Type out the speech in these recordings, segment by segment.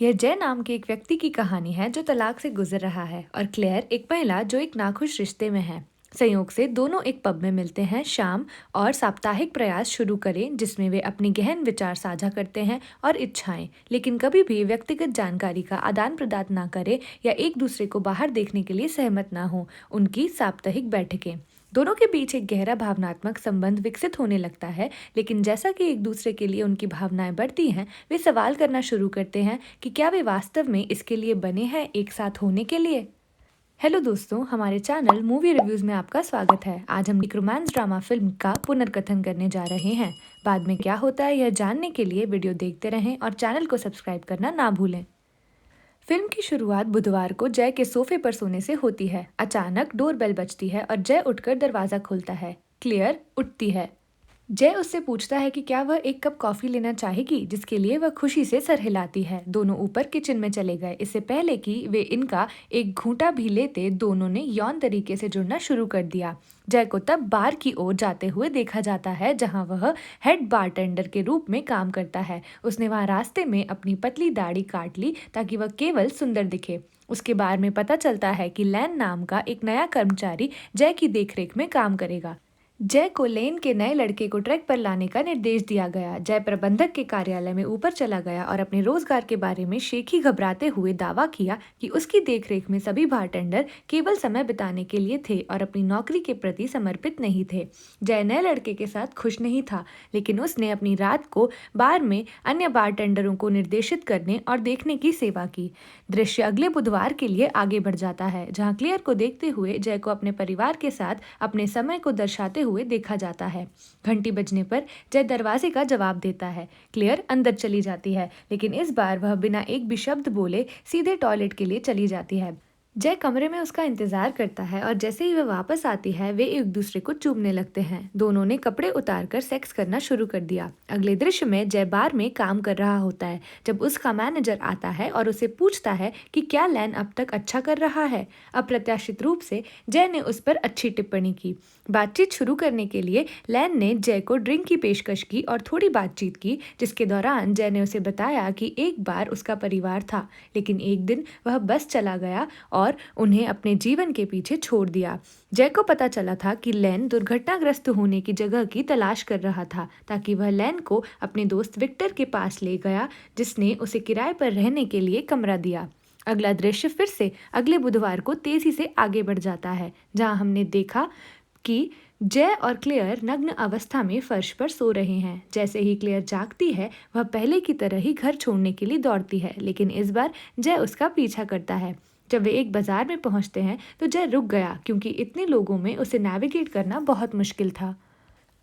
यह जय नाम के एक व्यक्ति की कहानी है जो तलाक से गुजर रहा है और क्लेयर एक महिला जो एक नाखुश रिश्ते में है। संयोग से दोनों एक पब में मिलते हैं शाम और साप्ताहिक प्रयास शुरू करें जिसमें वे अपनी गहन विचार साझा करते हैं और इच्छाएं, लेकिन कभी भी व्यक्तिगत जानकारी का आदान प्रदान ना करें या एक दूसरे को बाहर देखने के लिए सहमत ना हो। उनकी साप्ताहिक बैठकें दोनों के बीच एक गहरा भावनात्मक संबंध विकसित होने लगता है, लेकिन जैसा कि एक दूसरे के लिए उनकी भावनाएं बढ़ती हैं, वे सवाल करना शुरू करते हैं कि क्या वे वास्तव में इसके लिए बने हैं, एक साथ होने के लिए। हेलो दोस्तों, हमारे चैनल मूवी रिव्यूज में आपका स्वागत है। आज हम एक रोमांस ड्रामा फिल्म का पुनर्कथन करने जा रहे हैं। बाद में क्या होता है यह जानने के लिए वीडियो देखते रहें और चैनल को सब्सक्राइब करना ना भूलें। फिल्म की शुरुआत बुधवार को जय के सोफे पर सोने से होती है। अचानक डोरबेल बजती है और जय उठकर दरवाजा खोलता है। क्लेयर उठती है। जय उससे पूछता है कि क्या वह एक कप कॉफी लेना चाहेगी, जिसके लिए वह खुशी से सर हिलाती है। दोनों ऊपर किचन में चले गए। इससे पहले कि वे इनका एक घूंटा भी लेते, दोनों ने यौन तरीके से जुड़ना शुरू कर दिया। जय को तब बार की ओर जाते हुए देखा जाता है जहां वह हेड बारटेंडर के रूप में काम करता है। उसने वहां रास्ते में अपनी पतली दाढ़ी काट ली ताकि वह केवल सुंदर दिखे। उसके बारे में पता चलता है कि लैन नाम का एक नया कर्मचारी जय की देखरेख में काम करेगा। जय को लेन के नए लड़के को ट्रैक पर लाने का निर्देश दिया गया। जय प्रबंधक के कार्यालय में ऊपर चला गया और अपने रोजगार के बारे में शेखी घबराते हुए दावा किया कि उसकी देखरेख में सभी बारटेंडर केवल समय बिताने के लिए थे और अपनी नौकरी के प्रति समर्पित नहीं थे। जय नए लड़के के साथ खुश नहीं था, लेकिन उसने अपनी रात को बार में अन्य बारटेंडरों को निर्देशित करने और देखने की सेवा की। दृश्य अगले बुधवार के लिए आगे बढ़ जाता है, जहाँ क्लियर को देखते हुए जय को अपने परिवार के साथ अपने समय को दर्शाते हुए देखा जाता है। घंटी बजने पर जय दरवाजे का जवाब देता है। क्लेयर अंदर चली जाती है, लेकिन इस बार वह बिना एक भी शब्द बोले सीधे टॉयलेट के लिए चली जाती है। जय कमरे में उसका इंतजार करता है और जैसे ही वह वापस आती है वे एक दूसरे को चूमने लगते हैं। दोनों ने कपड़े उतारकर सेक्स करना शुरू कर दिया। अगले दृश्य में जय बार में काम कर रहा होता है जब उसका मैनेजर आता है और उसे पूछता है कि क्या लैन अब तक अच्छा कर रहा है। अप्रत्याशित रूप से जय ने उस पर अच्छी टिप्पणी की। बातचीत शुरू करने के लिए लैन ने जय को ड्रिंक की पेशकश की और थोड़ी बातचीत की, जिसके दौरान जय ने उसे बताया कि एक बार उसका परिवार था, लेकिन एक दिन वह बस चला गया और उन्हें अपने जीवन के पीछे छोड़ दिया। जय को पता चला था कि लैन दुर्घटनाग्रस्त होने की जगह की तलाश कर रहा था ताकि वह लैन को अपने दोस्त विक्टर के पास ले गया, जिसने उसे किराए पर रहने के लिए कमरा दिया। अगला दृश्य फिर से अगले बुधवार को तेजी से आगे बढ़ जाता है, जहां हमने देखा कि जय और क्लेयर नग्न अवस्था में फर्श पर सो रहे हैं। जैसे ही क्लेयर जागती है वह पहले की तरह ही घर छोड़ने के लिए दौड़ती है, लेकिन इस बार जय उसका पीछा करता है। जब वे एक बाजार में पहुंचते हैं तो जय रुक गया, क्योंकि इतने लोगों में उसे नेविगेट करना बहुत मुश्किल था।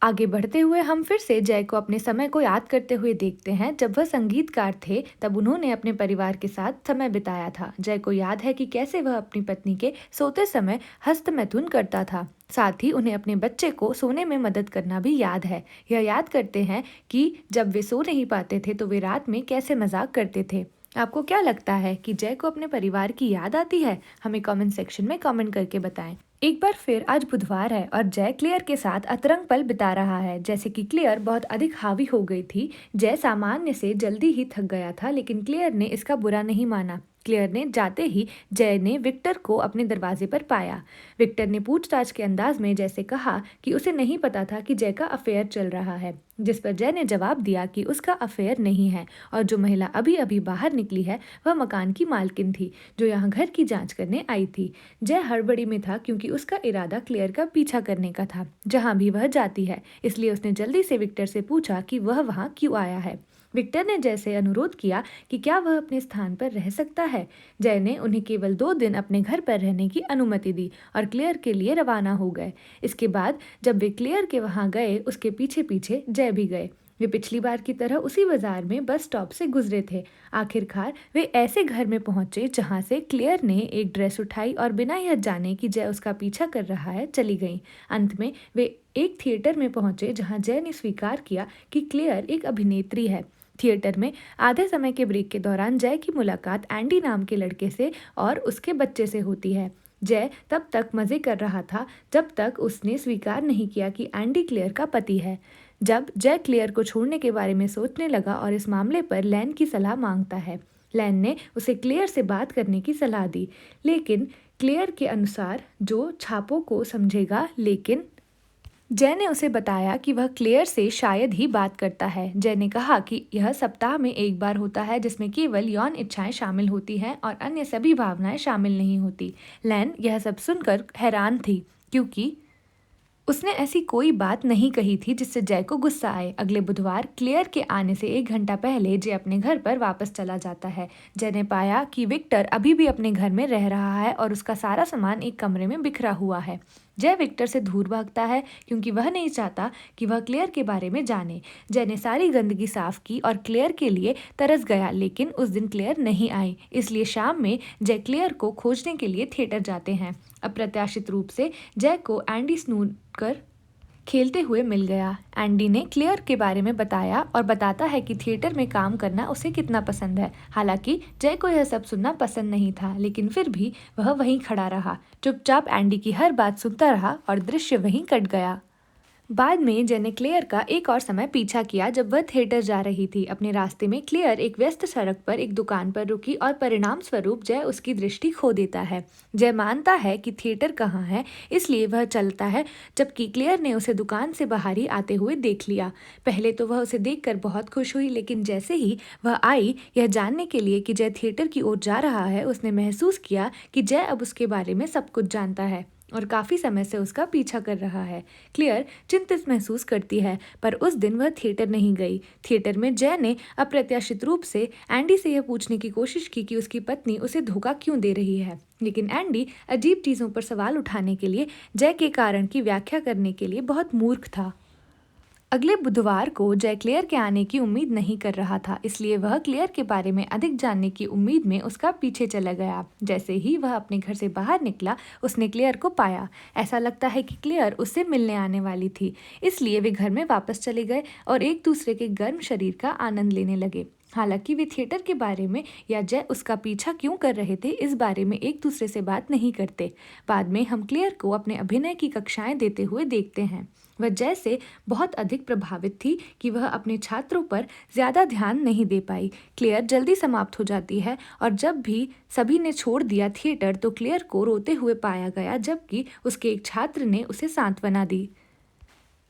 आगे बढ़ते हुए हम फिर से जय को अपने समय को याद करते हुए देखते हैं। जब वह संगीतकार थे तब उन्होंने अपने परिवार के साथ समय बिताया था। जय को याद है कि कैसे वह अपनी पत्नी के सोते समय हस्तमैथुन करता था। साथ ही उन्हें अपने बच्चे को सोने में मदद करना भी याद है। यह याद करते हैं कि जब वे सो नहीं पाते थे तो वे रात में कैसे मजाक करते थे। आपको क्या लगता है कि जय को अपने परिवार की याद आती है? हमें कमेंट सेक्शन में कमेंट करके बताएं। एक बार फिर आज बुधवार है और जय क्लेयर के साथ अतरंग पल बिता रहा है। जैसे कि क्लेयर बहुत अधिक हावी हो गई थी। जय सामान्य से जल्दी ही थक गया था, लेकिन क्लेयर ने इसका बुरा नहीं माना। क्लेयर ने जाते ही जय ने विक्टर को अपने दरवाजे पर पाया। विक्टर ने पूछताछ के अंदाज में जैसे कहा कि उसे नहीं पता था कि जय का अफेयर चल रहा है, जिस पर जय ने जवाब दिया कि उसका अफेयर नहीं है और जो महिला अभी अभी बाहर निकली है वह मकान की मालकिन थी जो यहाँ घर की जांच करने आई थी। जय हड़बड़ी में था क्योंकि उसका इरादा क्लेयर का पीछा करने का था जहाँ भी वह जाती है, इसलिए उसने जल्दी से विक्टर से पूछा कि वह वहाँ क्यों आया है। विक्टर ने जय से अनुरोध किया कि क्या वह अपने स्थान पर रह सकता है। जय ने उन्हें केवल 2 दिन अपने घर पर रहने की अनुमति दी और क्लेयर के लिए रवाना हो गए। इसके बाद जब वे क्लेयर के वहां गए उसके पीछे पीछे जय भी गए। वे पिछली बार की तरह उसी बाजार में बस स्टॉप से गुजरे थे। आखिरकार वे ऐसे घर में पहुंचे जहां से क्लेयर ने एक ड्रेस उठाई और बिना यह जाने कि जय उसका पीछा कर रहा है चली गई। अंत में वे एक थिएटर में पहुंचे जहां जय ने स्वीकार किया कि क्लेयर एक अभिनेत्री है। थिएटर में आधे समय के ब्रेक के दौरान जय की मुलाकात एंडी नाम के लड़के से और उसके बच्चे से होती है। जय तब तक मजे कर रहा था जब तक उसने स्वीकार नहीं किया कि एंडी क्लेयर का पति है। जब जय क्लेयर को छोड़ने के बारे में सोचने लगा और इस मामले पर लैन की सलाह मांगता है। लैन ने उसे क्लेयर से बात करने की सलाह दी, लेकिन क्लेयर के अनुसार जो छापों को समझेगा, लेकिन जय ने उसे बताया कि वह क्लेयर से शायद ही बात करता है। जय ने कहा कि यह सप्ताह में एक बार होता है जिसमें केवल यौन इच्छाएं शामिल होती हैं और अन्य सभी भावनाएं शामिल नहीं होती। लैन यह सब सुनकर हैरान थी, क्योंकि उसने ऐसी कोई बात नहीं कही थी जिससे जय को गुस्सा आए। अगले बुधवार क्लेयर के आने से 1 घंटा पहले जय अपने घर पर वापस चला जाता है। जय ने पाया कि विक्टर अभी भी अपने घर में रह रहा है और उसका सारा सामान एक कमरे में बिखरा हुआ है। जय विक्टर से दूर भागता है क्योंकि वह नहीं चाहता कि वह क्लेयर के बारे में जाने। जय ने सारी गंदगी साफ की और क्लेयर के लिए तरस गया, लेकिन उस दिन क्लेयर नहीं आई। इसलिए शाम में जय क्लेयर को खोजने के लिए थिएटर जाते हैं। अप्रत्याशित रूप से जय को एंडी स्नूकर खेलते हुए मिल गया। एंडी ने क्लेयर के बारे में बताया और बताता है कि थिएटर में काम करना उसे कितना पसंद है। हालांकि जय को यह सब सुनना पसंद नहीं था, लेकिन फिर भी वह वहीं खड़ा रहा, चुपचाप एंडी की हर बात सुनता रहा और दृश्य वहीं कट गया। बाद में जय ने क्लेयर का एक और समय पीछा किया जब वह थिएटर जा रही थी। अपने रास्ते में क्लेयर एक व्यस्त सड़क पर एक दुकान पर रुकी और परिणाम स्वरूप जय उसकी दृष्टि खो देता है। जय मानता है कि थिएटर कहाँ है, इसलिए वह चलता है, जबकि क्लेयर ने उसे दुकान से बाहर ही आते हुए देख लिया। पहले तो वह उसे देखकर बहुत खुश हुई, लेकिन जैसे ही वह आई यह जानने के लिए कि जय थिएटर की ओर जा रहा है, उसने महसूस किया कि जय अब उसके बारे में सब कुछ जानता है और काफी समय से उसका पीछा कर रहा है। क्लेयर चिंतित महसूस करती है, पर उस दिन वह थिएटर नहीं गई। थिएटर में जय ने अप्रत्याशित रूप से एंडी से यह पूछने की कोशिश की कि उसकी पत्नी उसे धोखा क्यों दे रही है, लेकिन एंडी अजीब चीजों पर सवाल उठाने के लिए जय के कारण की व्याख्या करने के लिए बहुत मूर्ख था। अगले बुधवार को जय क्लेयर के आने की उम्मीद नहीं कर रहा था, इसलिए वह क्लेयर के बारे में अधिक जानने की उम्मीद में उसका पीछे चला गया। जैसे ही वह अपने घर से बाहर निकला, उसने क्लेयर को पाया। ऐसा लगता है कि क्लेयर उससे मिलने आने वाली थी, इसलिए वे घर में वापस चले गए और एक दूसरे के गर्म शरीर का आनंद लेने लगे। हालांकि वे थिएटर के बारे में या जय उसका पीछा क्यों कर रहे थे, इस बारे में एक दूसरे से बात नहीं करते। बाद में हम क्लेयर को अपने अभिनय की कक्षाएं देते हुए देखते हैं। वह जय से बहुत अधिक प्रभावित थी कि वह अपने छात्रों पर ज्यादा ध्यान नहीं दे पाई। क्लेयर जल्दी समाप्त हो जाती है और जब भी सभी ने छोड़ दिया थिएटर, तो क्लेयर को रोते हुए पाया गया, जबकि उसके एक छात्र ने उसे सांत्वना दी।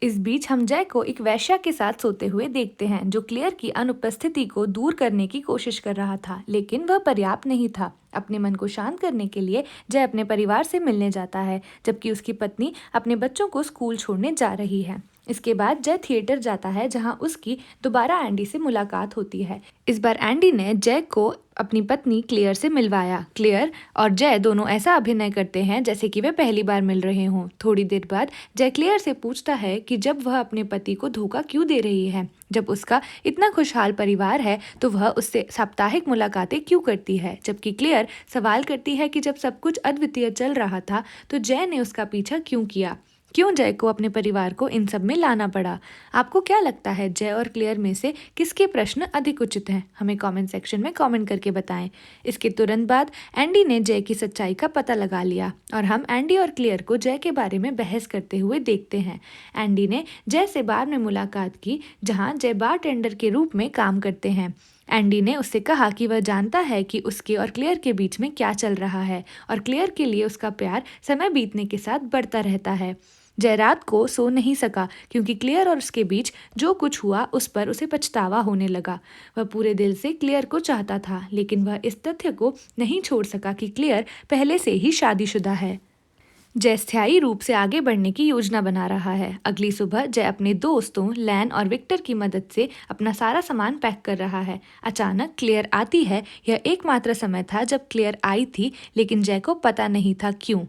इस बीच हम जय को एक वेश्या के साथ सोते हुए देखते हैं, जो क्लेयर की अनुपस्थिति को दूर करने की कोशिश कर रहा था, लेकिन वह पर्याप्त नहीं था। अपने मन को शांत करने के लिए जय अपने परिवार से मिलने जाता है, जबकि उसकी पत्नी अपने बच्चों को स्कूल छोड़ने जा रही है। इसके बाद जय थिएटर जाता है, जहां उसकी दोबारा एंडी से मुलाकात होती है। इस बार एंडी ने जय को अपनी पत्नी क्लेयर से मिलवाया। क्लेयर और जय दोनों ऐसा अभिनय करते हैं जैसे कि वे पहली बार मिल रहे हों। थोड़ी देर बाद जय क्लेयर से पूछता है कि जब वह अपने पति को धोखा क्यों दे रही है। जब उसका इतना खुशहाल परिवार है तो वह उससे साप्ताहिक मुलाकातें क्यों करती है, जबकि क्लेयर सवाल करती है कि जब सब कुछ अद्वितीय चल रहा था तो जय ने उसका पीछा क्यों किया, क्यों जय को अपने परिवार को इन सब में लाना पड़ा। आपको क्या लगता है, जय और क्लेयर में से किसके प्रश्न अधिक उचित हैं? हमें कमेंट सेक्शन में कमेंट करके बताएं। इसके तुरंत बाद एंडी ने जय की सच्चाई का पता लगा लिया और हम एंडी और क्लेयर को जय के बारे में बहस करते हुए देखते हैं। एंडी ने जय से बार में मुलाकात की, जहां जय बारटेंडर के रूप में काम करते हैं। एंडी ने उससे कहा कि वह जानता है कि उसके और क्लेयर के बीच में क्या चल रहा है और क्लेयर के लिए उसका प्यार समय बीतने के साथ बढ़ता रहता है। जय रात को सो नहीं सका क्योंकि क्लेयर और उसके बीच जो कुछ हुआ उस पर उसे पछतावा होने लगा। वह पूरे दिल से क्लेयर को चाहता था, लेकिन वह इस तथ्य को नहीं छोड़ सका कि क्लेयर पहले से ही शादीशुदा है। जय स्थायी रूप से आगे बढ़ने की योजना बना रहा है। अगली सुबह जय अपने दोस्तों लैन और विक्टर की मदद से अपना सारा सामान पैक कर रहा है। अचानक क्लेयर आती है। यह एकमात्र समय था जब क्लेयर आई थी, लेकिन जय को पता नहीं था क्यों।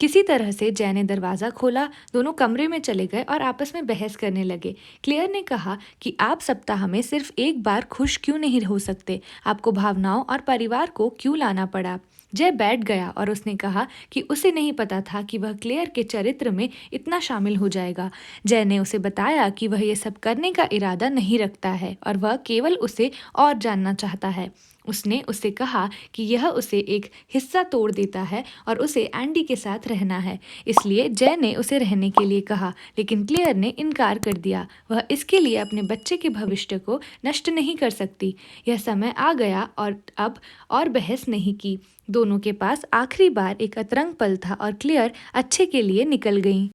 किसी तरह से जय ने दरवाज़ा खोला, दोनों कमरे में चले गए और आपस में बहस करने लगे। क्लेयर ने कहा कि आप सप्ताह में सिर्फ एक बार खुश क्यों नहीं हो सकते, आपको भावनाओं और परिवार को क्यों लाना पड़ा। जय बैठ गया और उसने कहा कि उसे नहीं पता था कि वह क्लेयर के चरित्र में इतना शामिल हो जाएगा। जय ने उसे बताया कि वह ये सब करने का इरादा नहीं रखता है और वह केवल उसे और जानना चाहता है। उसने उससे कहा कि यह उसे एक हिस्सा तोड़ देता है और उसे एंडी के साथ रहना है। इसलिए जय ने उसे रहने के लिए कहा, लेकिन क्लेयर ने इनकार कर दिया। वह इसके लिए अपने बच्चे के भविष्य को नष्ट नहीं कर सकती। यह समय आ गया और अब और बहस नहीं की। दोनों के पास आखिरी बार एक अतरंग पल था और क्लेयर अच्छे के लिए निकल गई।